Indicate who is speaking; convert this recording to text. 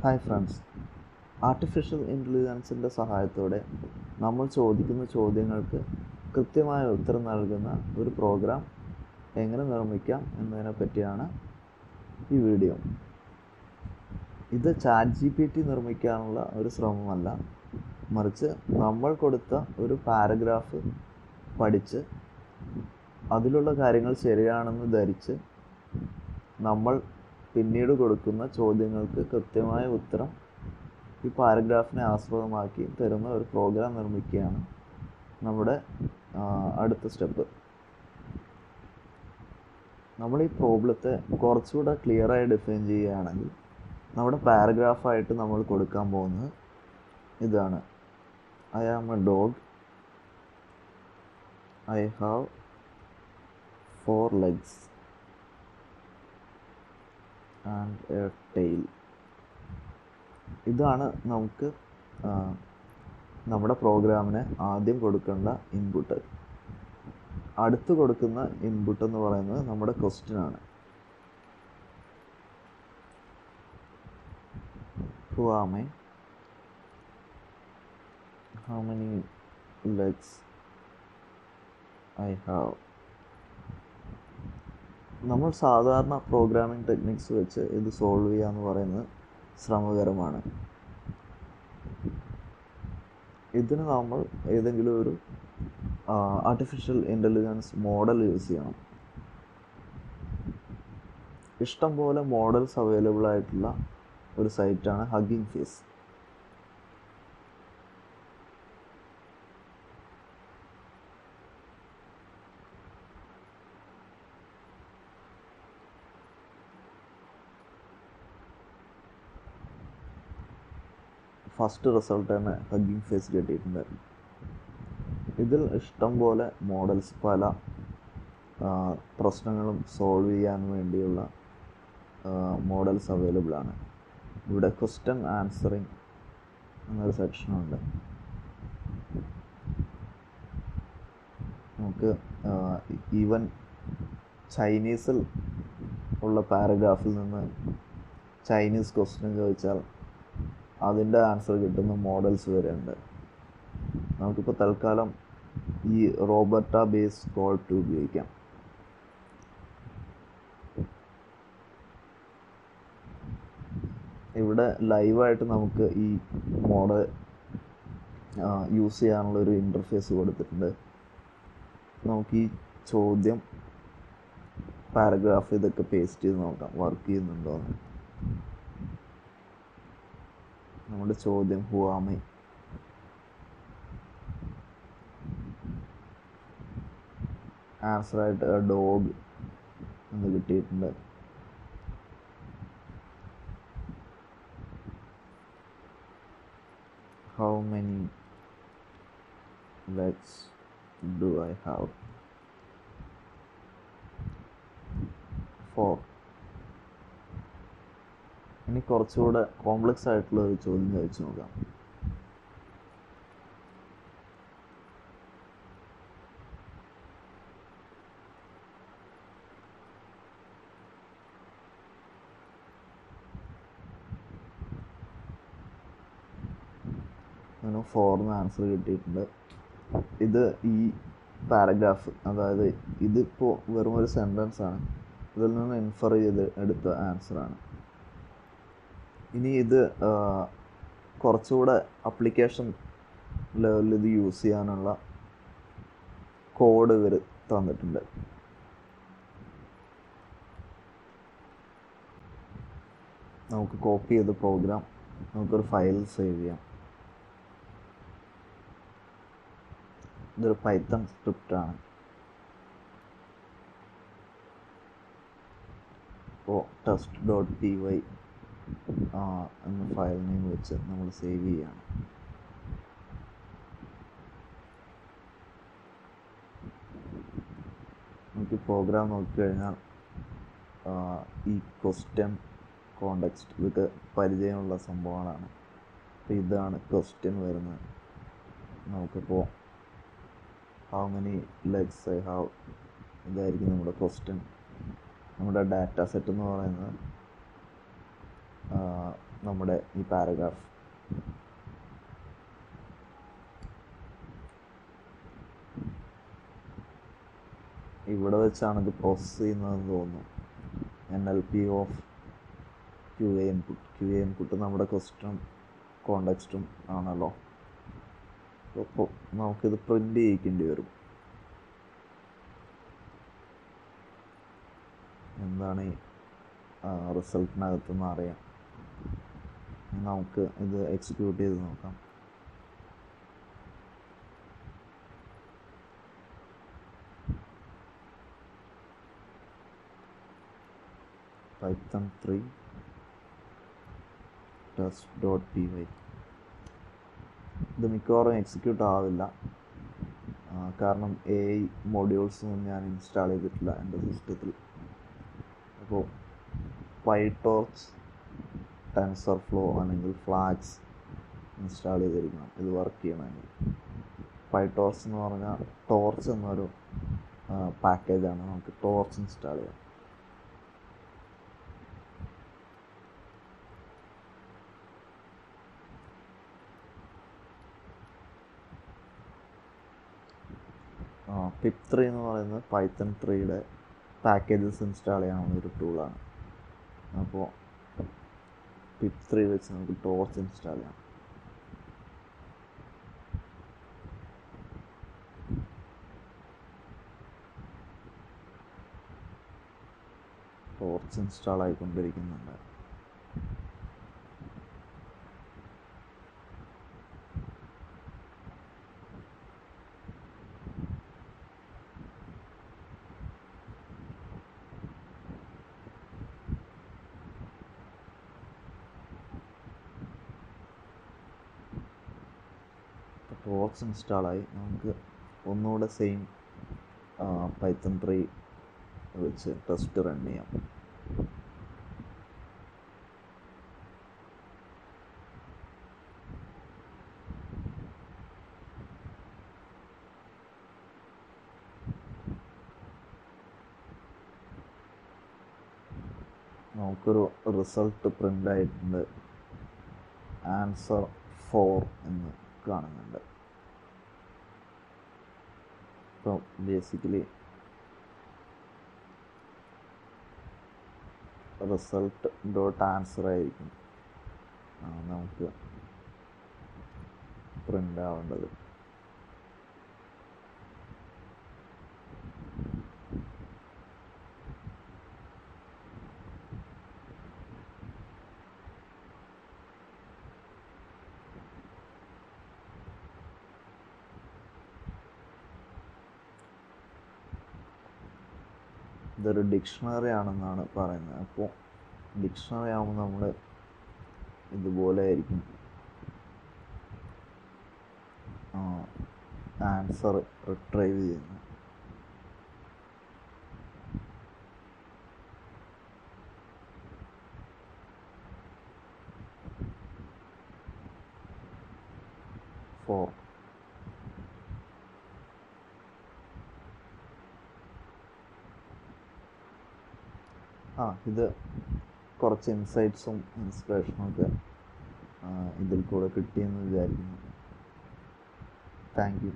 Speaker 1: Hi friends, artificial ഇൻ്റലിജൻസിൻ്റെ സഹായത്തോടെ നമ്മൾ ചോദിക്കുന്ന ചോദ്യങ്ങൾക്ക് കൃത്യമായ ഉത്തരം നൽകുന്ന ഒരു പ്രോഗ്രാം എങ്ങനെ നിർമ്മിക്കാം എന്നതിനെ പറ്റിയാണ് ഈ വീഡിയോ. ഇത് ChatGPT നിർമ്മിക്കാനുള്ള ഒരു ശ്രമമല്ല, മറിച്ച് നമ്മൾ കൊടുത്ത ഒരു പാരഗ്രാഫ് പഠിച്ച് അതിലുള്ള കാര്യങ്ങൾ ശരിയാണെന്ന് ധരിച്ച് നമ്മൾ പിന്നീട് കൊടുക്കുന്ന ചോദ്യങ്ങൾക്ക് കൃത്യമായ ഉത്തരം ഈ പാരഗ്രാഫിനെ ആസ്പദമാക്കി തരുന്ന ഒരു പ്രോഗ്രാം നിർമ്മിക്കുകയാണ് നമ്മുടെ അടുത്ത സ്റ്റെപ്പ്. നമ്മൾ ഈ പ്രോബ്ലത്തെ കുറച്ചുകൂടെ ക്ലിയറായി ഡിഫൈൻ ചെയ്യുകയാണെങ്കിൽ നമ്മുടെ പാരഗ്രാഫായിട്ട് നമ്മൾ കൊടുക്കാൻ പോകുന്നത് ഇതാണ്: I am a dog, I have 4 legs and a tail. ഇതാണ് നമുക്ക് നമ്മുടെ പ്രോഗ്രാമിന് ആദ്യം കൊടുക്കേണ്ട ഇൻപുട്ട്. അടുത്ത് കൊടുക്കുന്ന ഇൻപുട്ട് എന്ന് പറയുന്നത് നമ്മുടെ ക്വസ്റ്റ്യൻ ആണ്. Who am I? How many legs I have? നമ്മൾ സാധാരണ പ്രോഗ്രാമിംഗ് ടെക്നിക്സ് വെച്ച് ഇത് സോൾവ് ചെയ്യുക എന്ന് പറയുന്നത് ശ്രമകരമാണ്. ഇതിന് നമ്മൾ ഏതെങ്കിലും ഒരു ആർട്ടിഫിഷ്യൽ ഇൻ്റലിജൻസ് മോഡൽ യൂസ് ചെയ്യണം. ഇഷ്ടംപോലെ മോഡൽസ് അവൈലബിൾ ആയിട്ടുള്ള ഒരു സൈറ്റാണ് ഹഗ്ഗിങ് ഫേസ്. ഫസ്റ്റ് റിസൾട്ട് തന്നെ ഹഗ്ഗിങ് ഫേസ് കിട്ടിയിട്ടുണ്ട്. ഇതിൽ ഇഷ്ടം പോലെ മോഡൽസ്, പല പ്രശ്നങ്ങളും സോൾവ് ചെയ്യാൻ വേണ്ടിയുള്ള മോഡൽസ് അവൈലബിൾ ആണ്. ഇവിടെ ക്വസ്റ്റ്യൻ ആൻസറിങ് എന്നൊരു സെക്ഷനുണ്ട്. നമുക്ക് ഈവൻ ചൈനീസിൽ ഉള്ള പാരഗ്രാഫിൽ നിന്ന് ചൈനീസ് ക്വസ്റ്റ്യൻ ചോദിച്ചാൽ അതിൻ്റെ ആൻസർ കിട്ടുന്ന മോഡൽസ് വരെ ഉണ്ട്. നമുക്കിപ്പോൾ തൽക്കാലം ഈ റോബർട്ട ബേസ്ഡ് കോഡ് 2 ഉപയോഗിക്കാം. ഇവിടെ ലൈവായിട്ട് നമുക്ക് ഈ മോഡൽ യൂസ് ചെയ്യാനുള്ളൊരു ഇൻ്റർഫേസ് കൊടുത്തിട്ടുണ്ട്. നമുക്ക് ഈ ചോദ്യം, പാരഗ്രാഫ് ഇതൊക്കെ പേസ്റ്റ് ചെയ്ത് നോക്കാം വർക്ക് ചെയ്യുന്നുണ്ടോ എന്ന്. നമ്മുടെ ചോദ്യം ഹു ആം ഐ, ആൻസറായിട്ട് എ ഡോഗ് എന്ന് കിട്ടിയിട്ടുണ്ട്. How many legs do I have? 4. ഇനി കുറച്ചുകൂടെ കോംപ്ലക്സ് ആയിട്ടുള്ള ഒരു ചോദ്യം ചോദിച്ചു നോക്കാം. അങ്ങനെ 4 ആൻസർ കിട്ടിയിട്ടുണ്ട്. ഇത് ഈ പാരഗ്രാഫ്, അതായത് ഇതിപ്പോൾ വെറും ഒരു സെൻറ്റൻസ് ആണ്, ഇതിൽ നിന്ന് ഇൻഫർ ചെയ്ത് എടുത്ത ആൻസറാണ്. ഇനി ഇത് കുറച്ചുകൂടെ അപ്ലിക്കേഷൻ ലെവലിൽ ഇത് യൂസ് ചെയ്യാനുള്ള കോഡ് ഇവർ തന്നിട്ടുണ്ട്. നമുക്ക് കോപ്പി ചെയ്ത് പ്രോഗ്രാം നമുക്കൊരു ഫയൽ സേവ് ചെയ്യാം. ഇതൊരു പൈത്തൺ സ്ക്രിപ്റ്റാണ്. ഇപ്പോൾ test.py എന്ന ഫയൽ നെയിം വെച്ച് നമ്മൾ സേവ് ചെയ്യുകയാണ്. നമുക്ക് പ്രോഗ്രാം നോക്കിക്കഴിഞ്ഞാൽ ഈ ക്വസ്റ്റ്യൻ, കോണ്ടെക്സ്റ്റ് ഇതൊക്കെ പരിചയമുള്ള സംഭവങ്ങളാണ്. അപ്പോൾ ഇതാണ് ക്വസ്റ്റ്യൻ വരുന്നത്. നമുക്കിപ്പോൾ how many legs I have, ഇതായിരിക്കും നമ്മുടെ ക്വസ്റ്റ്യൻ. നമ്മുടെ ഡാറ്റ സെറ്റ് എന്ന് പറയുന്നത് നമ്മുടെ ഈ പാരഗ്രാഫ്. ഇവിടെ വെച്ചാണ് ഇത് പ്രോസസ്സ് ചെയ്യുന്നതെന്ന് തോന്നുന്നു. NLP of QA input. QA input നമ്മുടെ ക്വസ്റ്റ്യൻ കോണ്ടെക്സ്റ്റും ആണല്ലോ. അപ്പോൾ നമുക്കിത് പ്രിൻ്റ് ചെയ്യിക്കേണ്ടി വരും. എന്താണ് ഈ റിസൾട്ടിനകത്തെന്ന് അറിയാം. നമുക്ക് ഇത് എക്സിക്യൂട്ട് ചെയ്ത് നോക്കാം. Python 3 test.py. ഇത് മിക്കവാറും എക്സിക്യൂട്ട് ആവില്ല, കാരണം AI മൊഡ്യൂൾസൊന്നും ഞാൻ ഇൻസ്റ്റാൾ ചെയ്തിട്ടില്ല എൻ്റെ സിസ്റ്റത്തിൽ. അപ്പോൾ PyTorch, TensorFlow അല്ലെങ്കിൽ ഫ്ലാക്സ് ഇൻസ്റ്റാൾ ചെയ്തിരിക്കണം ഇത് വർക്ക് ചെയ്യണമെങ്കിൽ. PyTorch എന്ന് പറഞ്ഞാൽ ടോർച്ച് എന്നൊരു പാക്കേജാണ്. നമുക്ക് ടോർച്ച് ഇൻസ്റ്റാൾ ചെയ്യാം. pip3 എന്ന് പറയുന്നത് Python 3യുടെ പാക്കേജസ് ഇൻസ്റ്റാൾ ചെയ്യാവുന്ന ഒരു ടൂളാണ്. അപ്പോൾ pip3 വെച്ച് നമുക്ക് ടോർച്ച് ഇൻസ്റ്റാൾ ചെയ്യാം. ടോർച്ച് ഇൻസ്റ്റാൾ ആയിക്കൊണ്ടിരിക്കുന്നുണ്ട്. ടോർച്ച് ഇൻസ്റ്റാളായി. നമുക്ക് ഒന്നുകൂടെ സെയിം Python 3 വെച്ച് ടെസ്റ്റ് റൺ ചെയ്യാം. നമുക്കൊരു റിസൾട്ട് പ്രിൻ്റ് ആയിട്ടുണ്ട്. ആൻസർ 4 എന്ന് കാണുന്നുണ്ട്. അപ്പോൾ ബേസിക്കലി റിസൾട്ട് ഡോട്ട് ആൻസർ ആയിരിക്കും നമുക്ക് പ്രിൻ്റ് ആവേണ്ടത്. ഇതൊരു ഡിക്ഷണറി ആണെന്നാണ് പറയുന്നത്. അപ്പോൾ ഡിക്ഷണറി ആകുമ്പോൾ നമ്മൾ ഇതുപോലെ ആയിരിക്കും ആൻസർ റിട്രൈവ് ചെയ്യുന്നത്. ഇത് കുറച്ച് ഇൻസൈറ്റ്സും ഇൻസ്പിറേഷനും ഒക്കെ ഇതിൽ കൂടെ കിട്ടിയെന്ന് വിചാരിക്കുന്നു. Thank you.